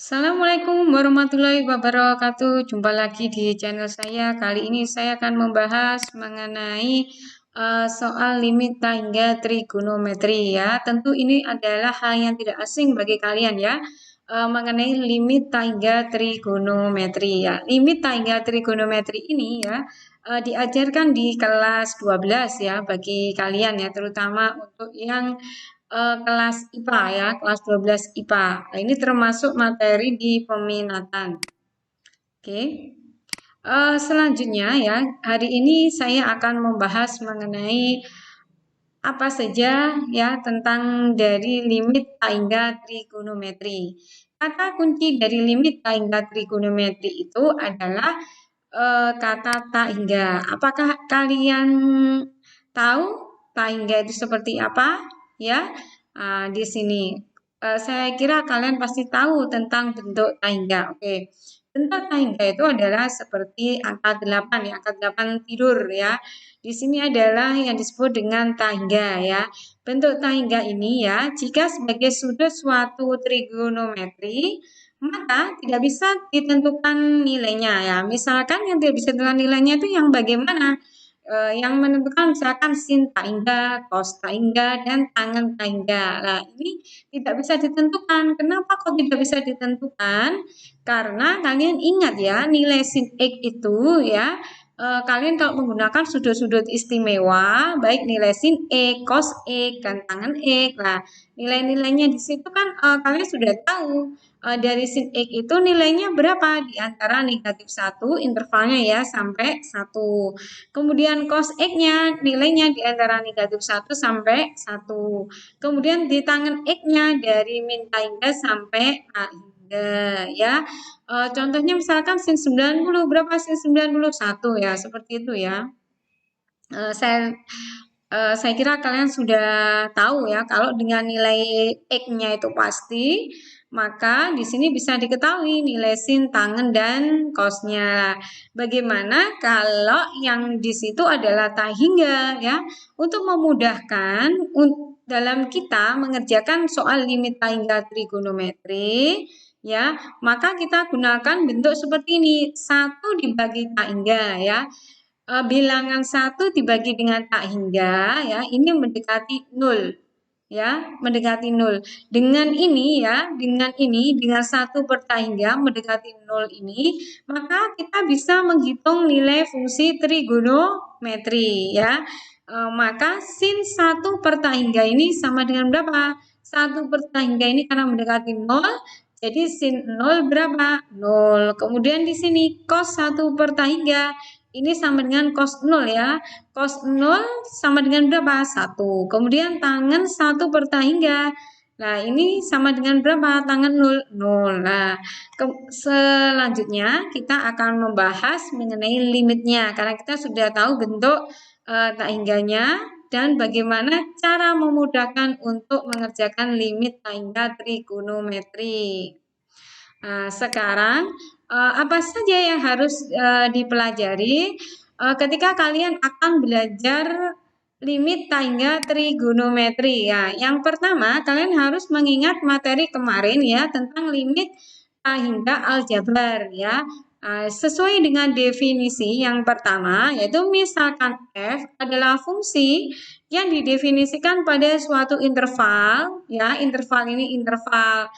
Assalamualaikum warahmatullahi wabarakatuh. Jumpa lagi di channel saya. Kali ini saya akan membahas mengenai soal limit tangga trigonometri ya. Tentu ini adalah hal yang tidak asing bagi kalian ya. Mengenai limit tangga trigonometri ya. Limit tangga trigonometri ini ya diajarkan di kelas 12 ya bagi kalian ya, terutama untuk yang kelas IPA ya, kelas 12 IPA. Nah, ini termasuk materi di peminatan. Oke. Selanjutnya ya, hari ini saya akan membahas mengenai apa saja ya tentang dari limit tangga trigonometri. Kata kunci dari limit tangga trigonometri itu adalah kata tangga. Apakah kalian tahu tangga itu seperti apa? Ya, di sini saya kira kalian pasti tahu tentang bentuk tangga. Oke, bentuk tangga itu adalah seperti angka 8 ya, angka 8 tidur ya. Di sini adalah yang disebut dengan tangga ya. Bentuk tangga ini ya, jika sebagai sudut suatu trigonometri, maka tidak bisa ditentukan nilainya ya. Misalkan yang tidak bisa ditentukan nilainya itu yang bagaimana? Yang menentukan misalkan sin tangga, cos tangga, dan tangen tangga. Nah, ini tidak bisa ditentukan. Kenapa kok tidak bisa ditentukan? Karena kalian ingat ya, nilai sin X itu ya, kalian kalau menggunakan sudut-sudut istimewa, baik nilai sin X, cos X, dan tangen X. Nah, nilai-nilainya di situ kan kalian sudah tahu. Dari sin X itu nilainya berapa? Di antara negatif 1, intervalnya ya, sampai 1. Kemudian cos X-nya nilainya di antara negatif 1 sampai 1. Kemudian di tangan X-nya dari min hingga sampai A hingga ya. Contohnya misalkan sin 90, berapa sin 91 ya, seperti itu ya. Saya kira kalian sudah tahu ya, kalau dengan nilai X-nya itu pasti, maka di sini bisa diketahui nilai sin, tangen, dan cos-nya. Bagaimana kalau yang di situ adalah tak hingga ya? Untuk memudahkan dalam kita mengerjakan soal limit tak hingga trigonometri, ya, maka kita gunakan bentuk seperti ini, 1 dibagi tak hingga ya. Bilangan 1 dibagi dengan tak hingga ya, ini mendekati 0 ya, mendekati 0. Dengan ini ya, dengan 1 per tak hingga mendekati 0 ini, maka kita bisa menghitung nilai fungsi trigonometri ya. Maka sin 1 per tak hingga ini sama dengan berapa? 1 per tak hingga ini karena mendekati 0, jadi sin 0 berapa? 0. Kemudian di sini cos 1 per tak hingga ini sama dengan cos 0 ya. Cos 0 sama dengan berapa? 1. Kemudian tangen 1 per tak hingga. Nah, ini sama dengan berapa? Tangen 0. 0. Nah, selanjutnya kita akan membahas mengenai limitnya. Karena kita sudah tahu bentuk tak hingganya dan bagaimana cara memudahkan untuk mengerjakan limit tak hingga trigonometri. Nah, sekarang apa saja yang harus dipelajari ketika kalian akan belajar limit tangga trigonometri ya. Yang pertama, kalian harus mengingat materi kemarin ya tentang limit tangga aljabar ya. Sesuai dengan definisi yang pertama, yaitu misalkan f adalah fungsi yang didefinisikan pada suatu interval ya. Interval ini interval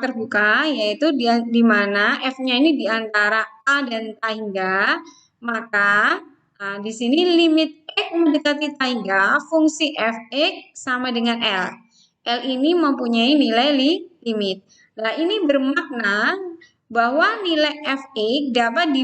terbuka, yaitu di mana f-nya ini di antara a dan tak hingga, maka di sini limit x mendekati tak hingga fungsi f(x) sama dengan L. L ini mempunyai nilai limit. Nah, ini bermakna bahwa nilai f(x) dapat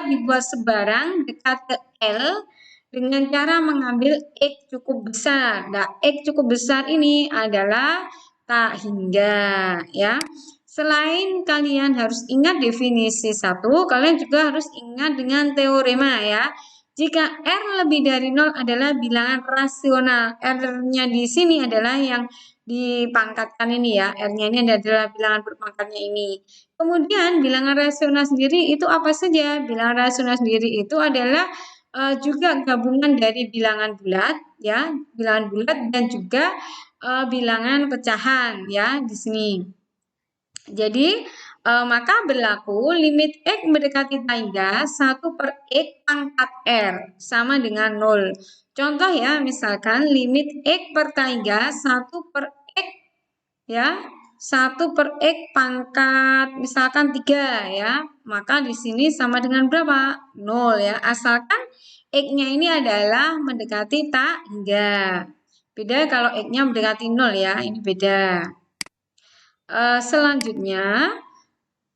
dibuat sebarang dekat ke L dengan cara mengambil x cukup besar. Nah, x cukup besar ini adalah tak hingga ya. Selain kalian harus ingat definisi 1, kalian juga harus ingat dengan teorema ya. Jika R lebih dari 0 adalah bilangan rasional. R-nya di sini adalah yang dipangkatkan ini ya. R-nya ini adalah bilangan berpangkatnya ini. Kemudian bilangan rasional sendiri itu apa saja? Bilangan rasional sendiri itu adalah juga gabungan dari bilangan bulat ya, bilangan bulat dan juga bilangan pecahan ya di sini. Jadi, maka berlaku limit X mendekati tangga 1 per X pangkat R sama dengan 0. Contoh ya, misalkan limit X per tangga 1 per X ya, 1 per X pangkat misalkan 3 ya, maka di sini sama dengan berapa? 0 ya, asalkan X-nya ini adalah mendekati tangga. Beda kalau X-nya mendekati 0 ya, ini beda. Selanjutnya,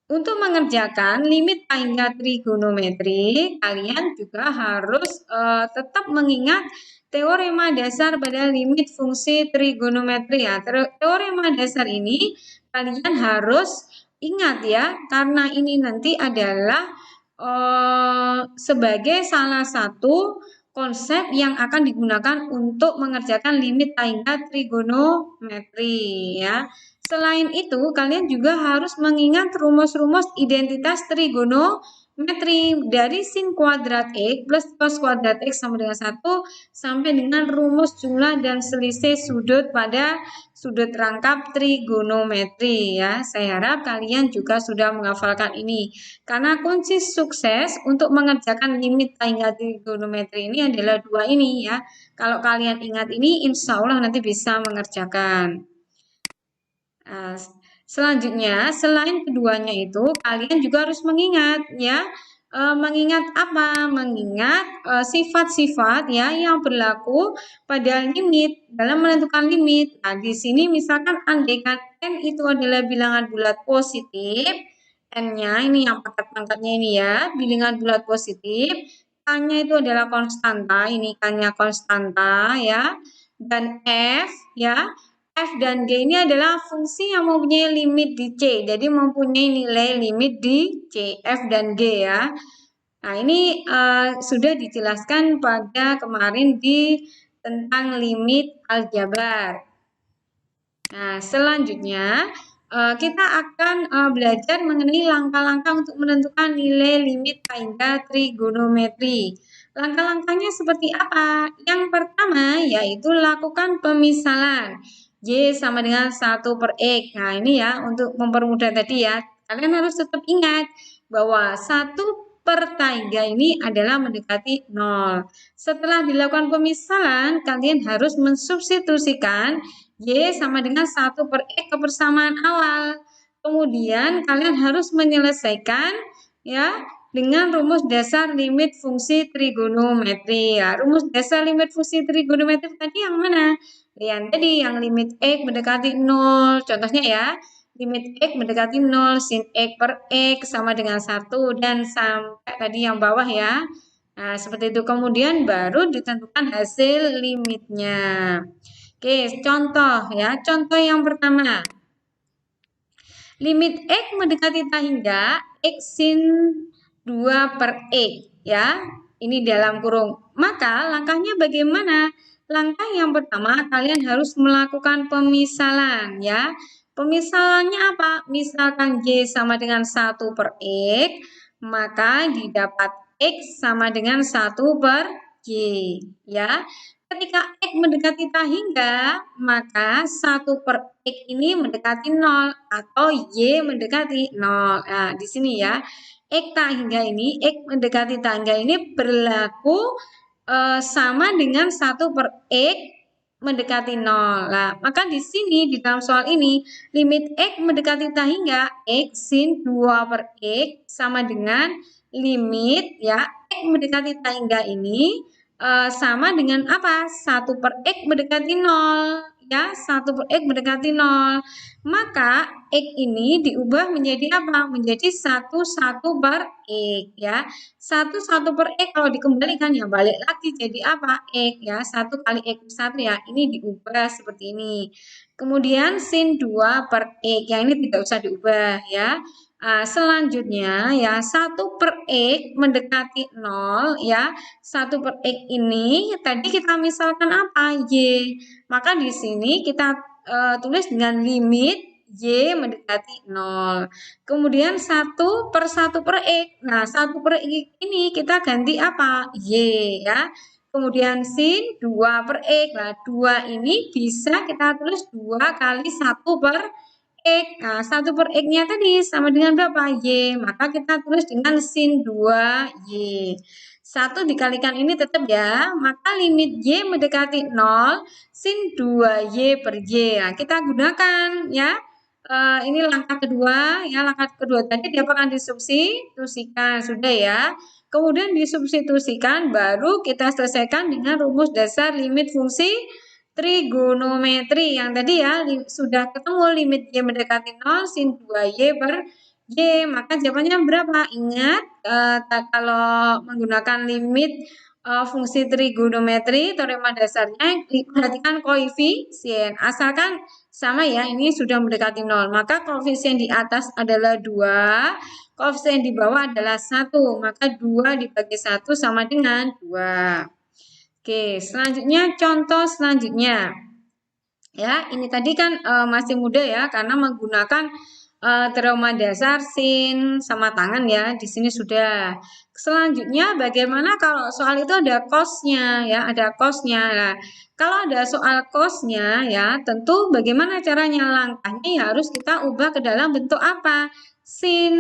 untuk mengerjakan limit tangga trigonometri, kalian juga harus tetap mengingat teorema dasar pada limit fungsi trigonometri ya. Teorema dasar ini kalian harus ingat ya, karena ini nanti adalah sebagai salah satu konsep yang akan digunakan untuk mengerjakan limit tangga trigonometri ya. Selain itu, kalian juga harus mengingat rumus-rumus identitas trigonometri dari sin kuadrat X plus cos kuadrat X sama dengan 1 sampai dengan rumus jumlah dan selisih sudut pada sudut rangkap trigonometri ya. Saya harap kalian juga sudah menghafalkan ini. Karena kunci sukses untuk mengerjakan limit tangga trigonometri ini adalah dua ini ya. Kalau kalian ingat ini, insya Allah nanti bisa mengerjakan. Nah, selanjutnya, selain keduanya itu, kalian juga harus mengingat ya. Mengingat apa? Mengingat sifat-sifat ya yang berlaku pada limit dalam menentukan limit. Nah, di sini misalkan andaikan n itu adalah bilangan bulat positif, n-nya ini yang pangkat-pangkatnya ini ya, bilangan bulat positif, k-nya itu adalah konstanta, ini k-nya konstanta ya, dan f ya. F dan G ini adalah fungsi yang mempunyai limit di C. Jadi mempunyai nilai limit di C, F dan G ya. Nah, ini sudah dijelaskan pada kemarin di tentang limit aljabar. Nah, selanjutnya kita akan belajar mengenai langkah-langkah untuk menentukan nilai limit tangga trigonometri. Langkah-langkahnya seperti apa? Yang pertama yaitu lakukan pemisalan. Y sama dengan 1 per X. Nah, ini ya untuk mempermudah tadi ya. Kalian harus tetap ingat bahwa 1 per tangga ini adalah mendekati 0. Setelah dilakukan pemisalan, kalian harus mensubstitusikan Y sama dengan 1 per X kebersamaan awal. Kemudian kalian harus menyelesaikan ya dengan rumus dasar limit fungsi trigonometri. Ya, rumus dasar limit fungsi trigonometri tadi yang mana? Yang tadi yang limit X mendekati 0. Contohnya ya, limit X mendekati 0, sin X per X sama dengan 1 dan sampai tadi yang bawah ya. Nah, seperti itu. Kemudian baru ditentukan hasil limitnya. Oke, contoh ya. Contoh yang pertama. Limit X mendekati tangga X sin 2 per X ya. Ini dalam kurung. Maka langkahnya bagaimana? Langkah yang pertama kalian harus melakukan pemisalan ya. Pemisalannya apa? Misalkan Y sama dengan 1 per X, maka didapat X sama dengan 1 per Y ya. Ketika X mendekati tangga, maka 1 per X ini mendekati 0 atau Y mendekati 0. Nah, di sini ya. X tangga ini, X mendekati tangga ini berlaku sama dengan 1 per X mendekati 0. Nah, maka di sini di dalam soal ini limit X mendekati tangga X sin 2 per X sama dengan limit ya X mendekati tangga ini sama dengan apa? 1 per X mendekati 0 ya, 1 per X mendekati 0. Maka X ini diubah menjadi apa? Menjadi 1 per X ya. 1 per X kalau dikembalikan ya balik lagi jadi apa? X ya. 1 kali X per 1 ya. Ini diubah seperti ini. Kemudian sin 2 per X. Yang ini tidak usah diubah ya. Selanjutnya ya 1 per X mendekati 0 ya. 1 per X ini tadi kita misalkan apa? Y. Maka di sini kita tulis dengan limit Y mendekati 0. Kemudian 1 per 1 per X. Nah, 1 per X ini kita ganti apa? Y ya. Kemudian sin 2 per X. Nah, 2 ini bisa kita tulis 2 kali 1 per X. Nah, 1 per X-nya tadi sama dengan berapa? Y. Maka kita tulis dengan sin 2Y. 1 dikalikan ini tetap ya. Maka limit Y mendekati 0, sin 2Y per Y. Nah, kita gunakan ya. Ini langkah kedua. Ya, langkah kedua tadi diapakan? Disubstitusikan. Sudah ya. Kemudian disubstitusikan, baru kita selesaikan dengan rumus dasar limit fungsi trigonometri yang tadi ya, sudah ketemu limit Y mendekati 0 sin 2Y per Y, maka jawabannya berapa? Ingat, kalau menggunakan limit fungsi trigonometri, teorema dasarnya, perhatikan koefisien, asalkan sama ya, ini sudah mendekati 0, maka koefisien di atas adalah 2, koefisien di bawah adalah 1, maka 2 dibagi 1 sama dengan 2. Oke, selanjutnya contoh selanjutnya. Ya, ini tadi kan masih mudah ya, karena menggunakan teorema dasar sin sama tangan ya, di sini sudah. Selanjutnya bagaimana kalau soal itu ada cosnya ya, ada cosnya. Nah, kalau ada soal cosnya ya, tentu bagaimana caranya, langkahnya ya harus kita ubah ke dalam bentuk apa? Sin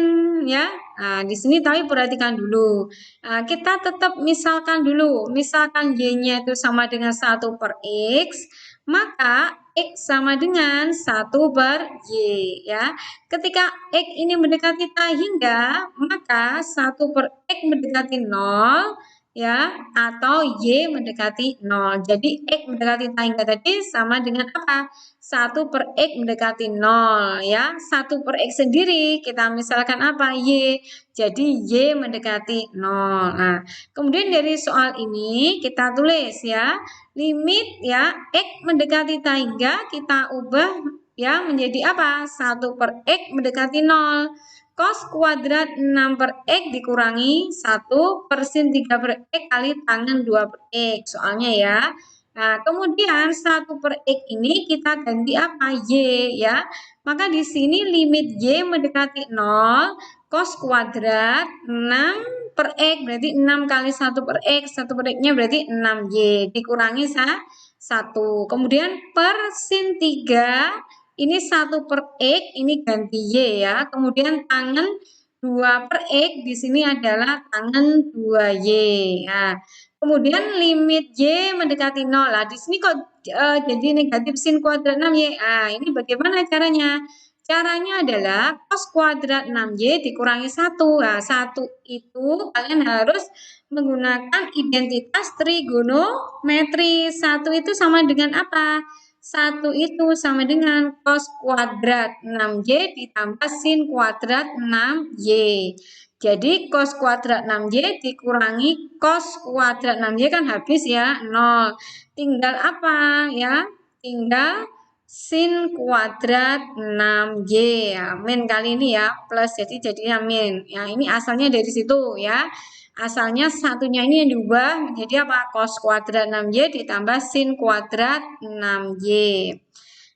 ya. Nah, di sini tapi perhatikan dulu. Nah, kita tetap misalkan dulu, misalkan Y-nya itu sama dengan 1 per X, maka X sama dengan 1 per Y ya. Ketika X ini mendekati hingga, maka 1 per X mendekati 0 ya, atau Y mendekati 0. Jadi X mendekati hingga tadi sama dengan apa? 1 per X mendekati 0 ya. 1 per X sendiri kita misalkan apa? Y. Jadi Y mendekati 0. Nah, kemudian dari soal ini kita tulis ya, limit ya X mendekati hingga kita ubah ya menjadi apa? 1 per X mendekati 0. Cos kuadrat 6 per X dikurangi 1 per sin 3 per X kali tangan 2 per X. Soalnya ya. Nah, kemudian 1 per X ini kita ganti apa? Y ya. Maka di sini limit Y mendekati 0, cos kuadrat 6 per X berarti 6 kali 1 per X, 1 per X-nya berarti 6Y, dikurangi 1. Kemudian per sin 3, ini 1 per X, ini ganti Y ya. Kemudian tangan 2 per X, di sini adalah tangan 2Y. Nah, kemudian limit Y mendekati 0. Lah, di sini kok jadi negatif sin kuadrat 6Y. Nah, ini bagaimana caranya? Caranya adalah cos kuadrat 6Y dikurangi 1. Nah, 1 itu kalian harus menggunakan identitas trigonometri. 1 itu sama dengan apa? 1 itu sama dengan cos kuadrat 6Y ditambah sin kuadrat 6Y. Jadi cos kuadrat 6Y dikurangi cos kuadrat 6Y kan habis ya, 0. Tinggal apa ya? Tinggal sin kuadrat 6Y ya, min kali ini ya, plus jadi jadinya min. Ya, ini asalnya dari situ ya. Asalnya satunya ini yang diubah menjadi apa? Cos kuadrat 6Y ditambah sin kuadrat 6Y.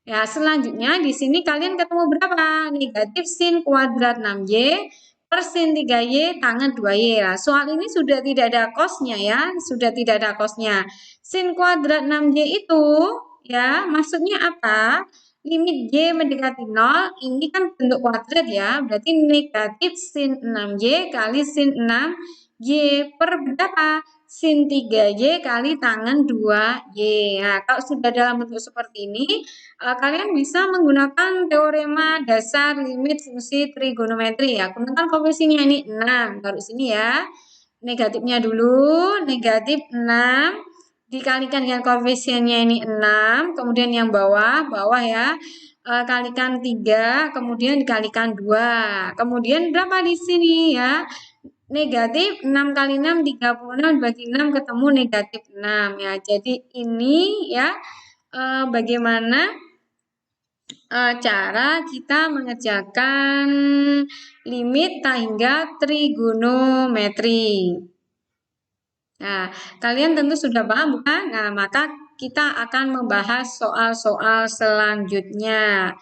Ya, selanjutnya di sini kalian ketemu berapa? Negatif sin kuadrat 6Y per sin 3Y tangan 2Y. Nah, soal ini sudah tidak ada cosnya ya, sudah tidak ada cosnya. Sin kuadrat 6Y itu ya, maksudnya apa? Limit Y mendekati 0, ini kan bentuk kuadrat ya, berarti negatif sin 6Y kali sin 6Y per berapa? Sin 3Y kali tangan 2Y. Nah, kalau sudah dalam bentuk seperti ini, kalian bisa menggunakan teorema dasar limit fungsi trigonometri ya. Gunakan koefisiennya ini 6, taruh sini ya. Negatifnya dulu, negatif 6 dikalikan dengan koefisiennya ini 6, kemudian yang bawah ya, kalikan 3, kemudian dikalikan 2. Kemudian berapa di sini ya? Negatif 6 kali 6, 36, bagi 6 ketemu negatif 6 ya. Jadi ini ya bagaimana cara kita mengerjakan limit hingga trigonometri. Nah, kalian tentu sudah paham bukan? Nah, maka kita akan membahas soal-soal selanjutnya.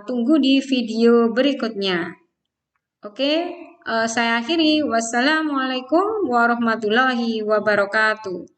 Tunggu di video berikutnya. Oke, saya akhiri. Wassalamualaikum warahmatullahi wabarakatuh.